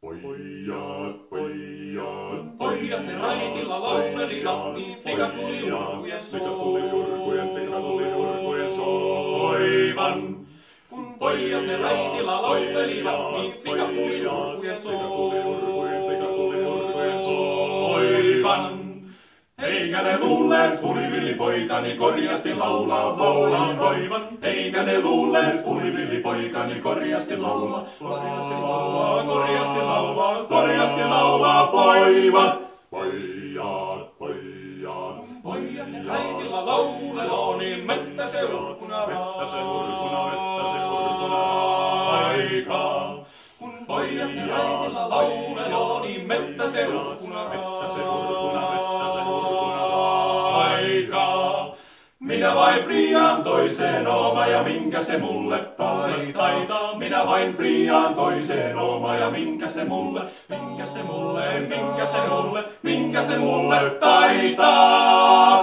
Pojat, pojat, Pojat ne raitilla laulelivat, niin flikat tuli urkujen soivan. Kun pojat ne raitilla laulelivat, niin flikat tuli urkujen soivan. Eikä ne luulleet, hulivillipoikani korjasti laulaa voivan. Eikä ne luulleet, hulivillipoikani korjasti laulaa. Korjasti laulaa voivan. Pojat, pojat, Pojat ne raitilla lauleloo, niin mettä se urkuna aikaa. Kun pojat ne raitilla lauleloo, niin mettä se urkuna aikaa. Minä vain friaan toiseen ooma ja minkä se mulle taitaa. Minä vain friaan toiseen ooma ja minkä se mulle taitaa.